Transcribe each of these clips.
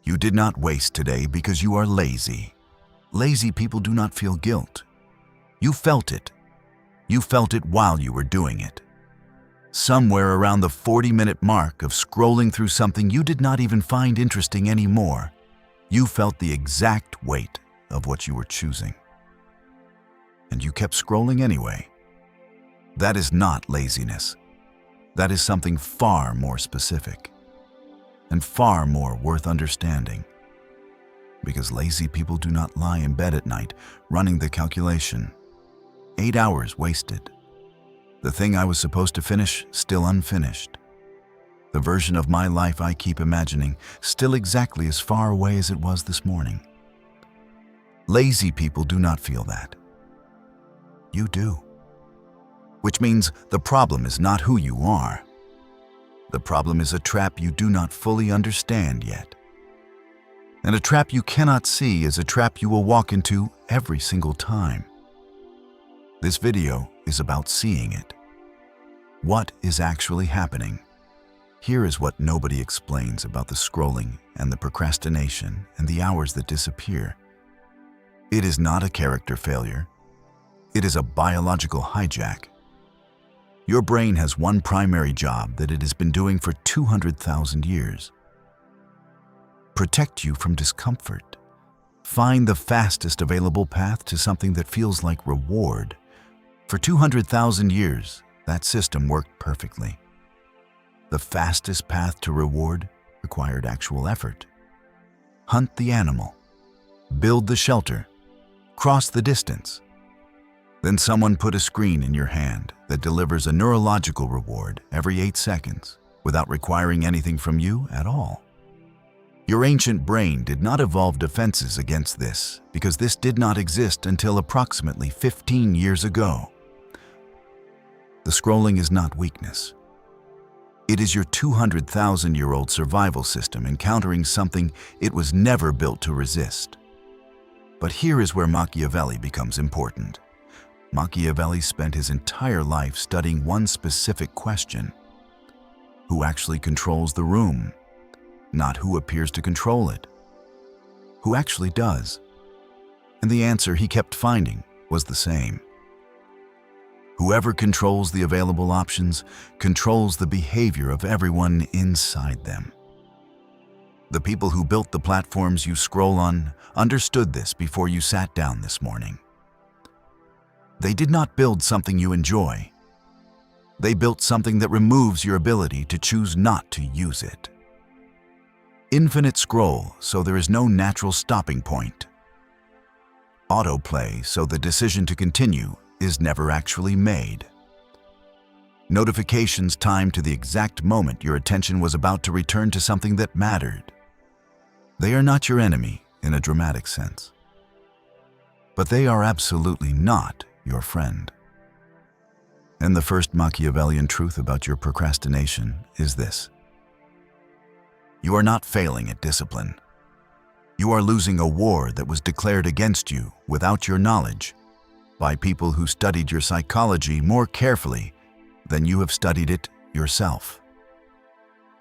You did not waste today because you are lazy. Lazy people do not feel guilt. You felt it. You felt it while you were doing it. Somewhere around the 40-minute mark of scrolling through something you did not even find interesting anymore, you felt the exact weight of what you were choosing. And you kept scrolling anyway. That is not laziness. That is something far more specific and far more worth understanding. Because lazy people do not lie in bed at night running the calculation. 8 hours wasted. The thing I was supposed to finish still unfinished. The version of my life I keep imagining still exactly as far away as it was this morning. Lazy people do not feel that. You do. Which means the problem is not who you are. The problem is a trap you do not fully understand yet. And a trap you cannot see is a trap you will walk into every single time. This video is about seeing it. What is actually happening? Here is what nobody explains about the scrolling and the procrastination and the hours that disappear. It is not a character failure. It is a biological hijack. Your brain has one primary job that it has been doing for 200,000 years. Protect you from discomfort. Find the fastest available path to something that feels like reward. For 200,000 years, that system worked perfectly. The fastest path to reward required actual effort. Hunt the animal, build the shelter, cross the distance. Then someone put a screen in your hand that delivers a neurological reward every 8 seconds without requiring anything from you at all. Your ancient brain did not evolve defenses against this because this did not exist until approximately 15 years ago. The scrolling is not weakness. It is your 200,000-year-old survival system encountering something it was never built to resist. But here is where Machiavelli becomes important. Machiavelli spent his entire life studying one specific question. Who actually controls the room? Not who appears to control it. Who actually does? And the answer he kept finding was the same. Whoever controls the available options controls the behavior of everyone inside them. The people who built the platforms you scroll on understood this before you sat down this morning. They did not build something you enjoy. They built something that removes your ability to choose not to use it. Infinite scroll, so there is no natural stopping point. Autoplay, so the decision to continue is never actually made. Notifications timed to the exact moment your attention was about to return to something that mattered. They are not your enemy in a dramatic sense. But they are absolutely not your friend. And the first Machiavellian truth about your procrastination is this. You are not failing at discipline. You are losing a war that was declared against you without your knowledge by people who studied your psychology more carefully than you have studied it yourself.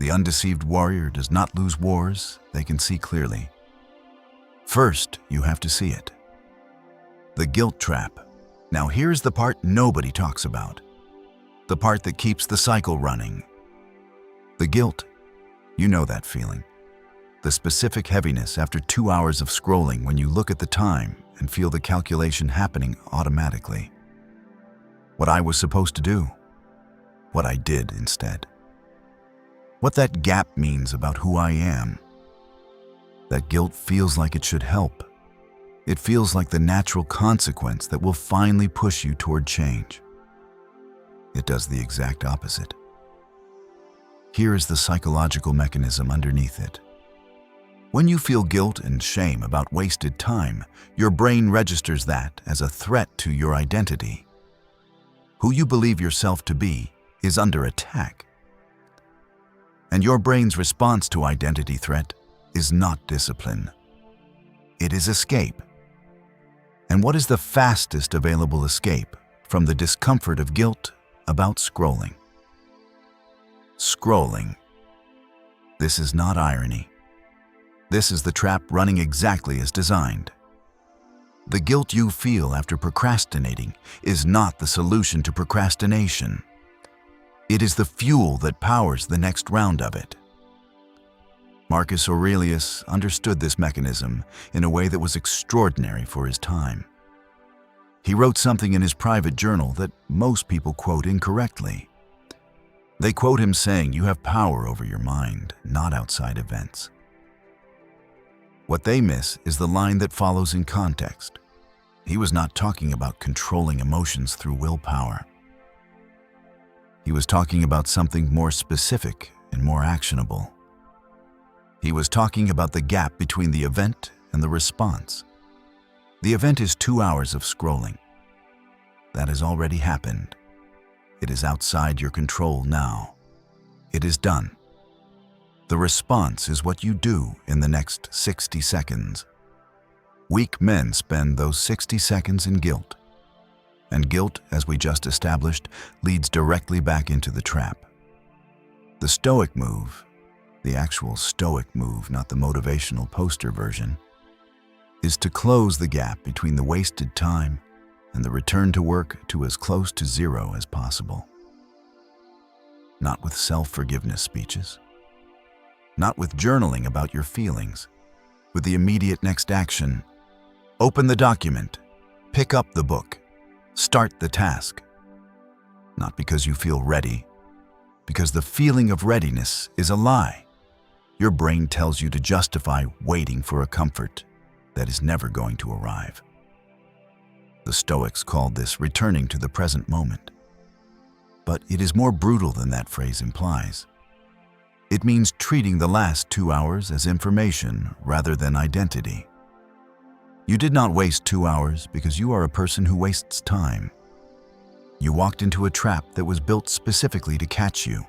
The undeceived warrior does not lose wars they can see clearly. First, you have to see it. The guilt trap. Now here's the part nobody talks about. The part that keeps the cycle running. The guilt. You know that feeling. The specific heaviness after 2 hours of scrolling when you look at the time and feel the calculation happening automatically. What I was supposed to do. What I did instead. What that gap means about who I am. That guilt feels like it should help. It feels like the natural consequence that will finally push you toward change. It does the exact opposite. Here is the psychological mechanism underneath it. When you feel guilt and shame about wasted time, your brain registers that as a threat to your identity. Who you believe yourself to be is under attack. And your brain's response to identity threat is not discipline. It is escape. And what is the fastest available escape from the discomfort of guilt about scrolling? Scrolling. This is not irony. This is the trap running exactly as designed. The guilt you feel after procrastinating is not the solution to procrastination. It is the fuel that powers the next round of it. Marcus Aurelius understood this mechanism in a way that was extraordinary for his time. He wrote something in his private journal that most people quote incorrectly. They quote him saying, "You have power over your mind, not outside events." What they miss is the line that follows in context. He was not talking about controlling emotions through willpower. He was talking about something more specific and more actionable. He was talking about the gap between the event and the response. The event is 2 hours of scrolling. That has already happened. It is outside your control now. It is done. The response is what you do in the next 60 seconds. Weak men spend those 60 seconds in guilt. And guilt, as we just established, leads directly back into the trap. The Stoic move, the actual Stoic move, not the motivational poster version, is to close the gap between the wasted time and the return to work to as close to zero as possible. Not with self-forgiveness speeches, not with journaling about your feelings, with the immediate next action. Open the document, pick up the book, start the task. Not because you feel ready, because the feeling of readiness is a lie. Your brain tells you to justify waiting for a comfort that is never going to arrive. The Stoics called this returning to the present moment. But it is more brutal than that phrase implies. It means treating the last 2 hours as information rather than identity. You did not waste 2 hours because you are a person who wastes time. You walked into a trap that was built specifically to catch you.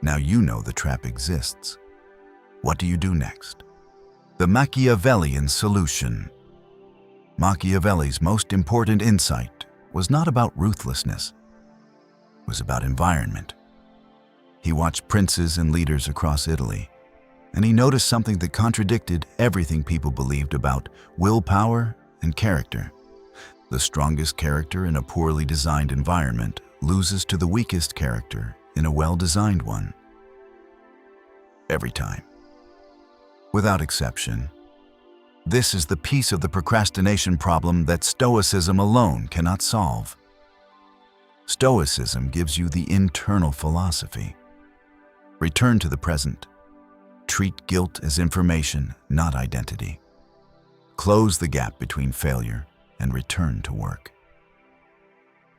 Now you know the trap exists. What do you do next? The Machiavellian solution. Machiavelli's most important insight was not about ruthlessness. It was about environment. He watched princes and leaders across Italy, and he noticed something that contradicted everything people believed about willpower and character. The strongest character in a poorly designed environment loses to the weakest character in a well-designed one. Every time. Without exception. This is the piece of the procrastination problem that Stoicism alone cannot solve. Stoicism gives you the internal philosophy. Return to the present. Treat guilt as information, not identity. Close the gap between failure and return to work.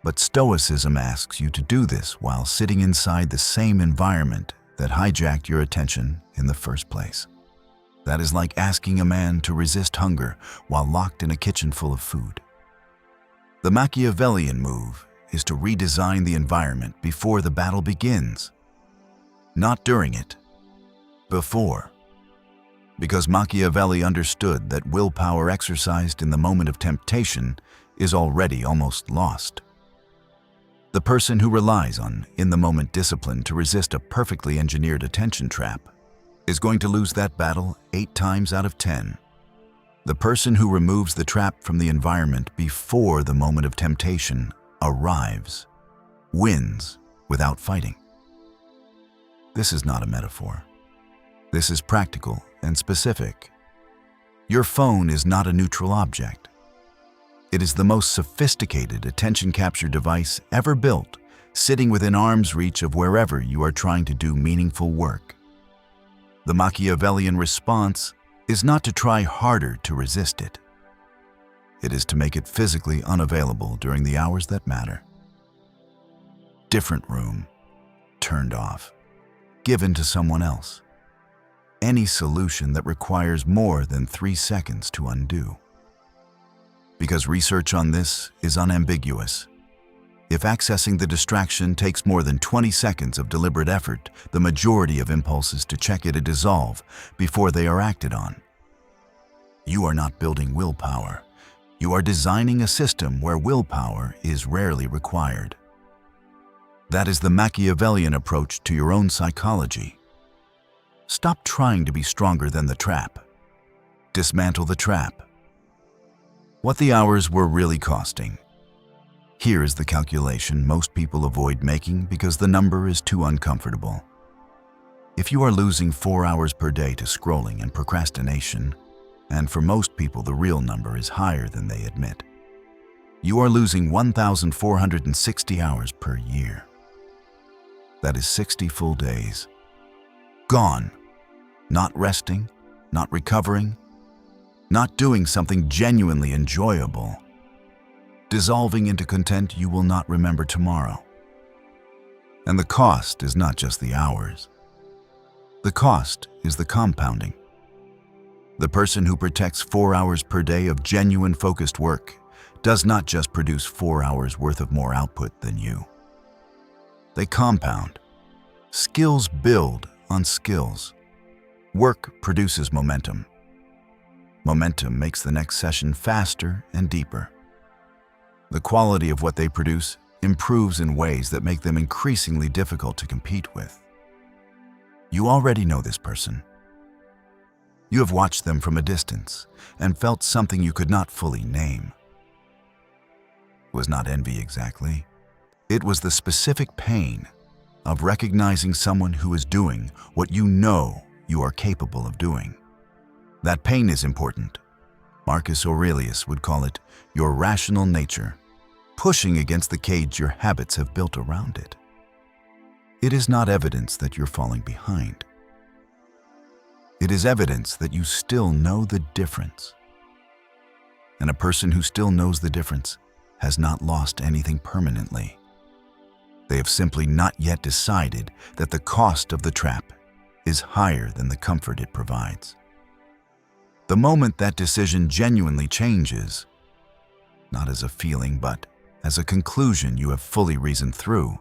But Stoicism asks you to do this while sitting inside the same environment that hijacked your attention in the first place. That is like asking a man to resist hunger while locked in a kitchen full of food. The Machiavellian move is to redesign the environment before the battle begins. Not during it, before. Because Machiavelli understood that willpower exercised in the moment of temptation is already almost lost. The person who relies on in-the-moment discipline to resist a perfectly engineered attention trap is going to lose that battle 8 times out of 10. The person who removes the trap from the environment before the moment of temptation arrives, wins without fighting. This is not a metaphor. This is practical and specific. Your phone is not a neutral object. It is the most sophisticated attention capture device ever built, sitting within arm's reach of wherever you are trying to do meaningful work. The Machiavellian response is not to try harder to resist it. It is to make it physically unavailable during the hours that matter. Different room, turned off, given to someone else. Any solution that requires more than 3 seconds to undo. Because research on this is unambiguous. If accessing the distraction takes more than 20 seconds of deliberate effort, the majority of impulses to check it dissolve before they are acted on. You are not building willpower. You are designing a system where willpower is rarely required. That is the Machiavellian approach to your own psychology. Stop trying to be stronger than the trap. Dismantle the trap. What the hours were really costing. Here is the calculation most people avoid making because the number is too uncomfortable. If you are losing 4 hours per day to scrolling and procrastination, and for most people the real number is higher than they admit, you are losing 1,460 hours per year. That is 60 full days. Gone. Not resting, not recovering, not doing something genuinely enjoyable. Dissolving into content you will not remember tomorrow. And the cost is not just the hours. The cost is the compounding. The person who protects 4 hours per day of genuine focused work does not just produce 4 hours worth of more output than you. They compound. Skills build on skills. Work produces momentum. Momentum makes the next session faster and deeper. The quality of what they produce improves in ways that make them increasingly difficult to compete with. You already know this person. You have watched them from a distance and felt something you could not fully name. It was not envy exactly. It was the specific pain of recognizing someone who is doing what you know you are capable of doing. That pain is important. Marcus Aurelius would call it your rational nature, pushing against the cage your habits have built around it. It is not evidence that you're falling behind. It is evidence that you still know the difference. And a person who still knows the difference has not lost anything permanently. They have simply not yet decided that the cost of the trap is higher than the comfort it provides. The moment that decision genuinely changes, not as a feeling but as a conclusion you have fully reasoned through,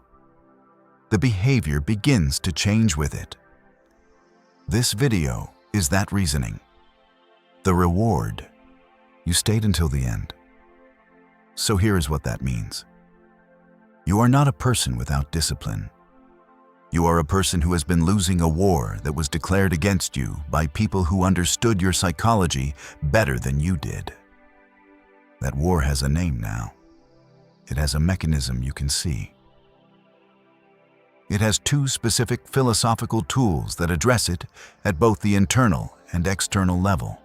the behavior begins to change with it. This video is that reasoning. The reward. You stayed until the end. So here is what that means. You are not a person without discipline. You are a person who has been losing a war that was declared against you by people who understood your psychology better than you did. That war has a name now. It has a mechanism you can see. It has 2 specific philosophical tools that address it at both the internal and external level.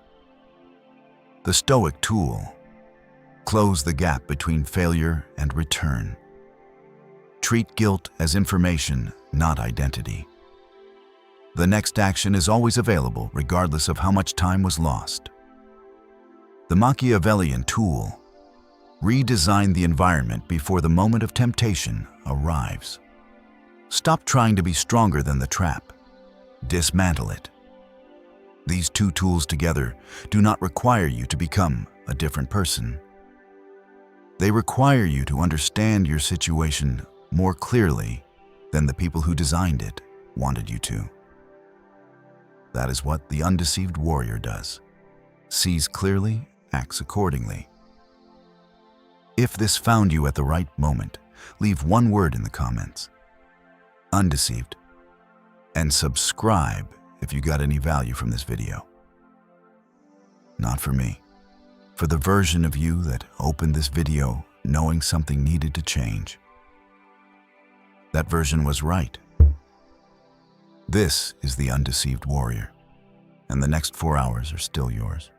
The Stoic tool. Close the gap between failure and return. Treat guilt as information, not identity. The next action is always available regardless of how much time was lost. The Machiavellian tool. Redesign the environment before the moment of temptation arrives. Stop trying to be stronger than the trap. Dismantle it. These 2 tools together do not require you to become a different person. They require you to understand your situation more clearly than the people who designed it wanted you to. That is what the undeceived warrior does. Sees clearly, acts accordingly. If this found you at the right moment, leave 1 word in the comments. Undeceived. And subscribe if you got any value from this video. Not for me. For the version of you that opened this video knowing something needed to change. That version was right. This is the undeceived warrior, and the next 4 hours are still yours.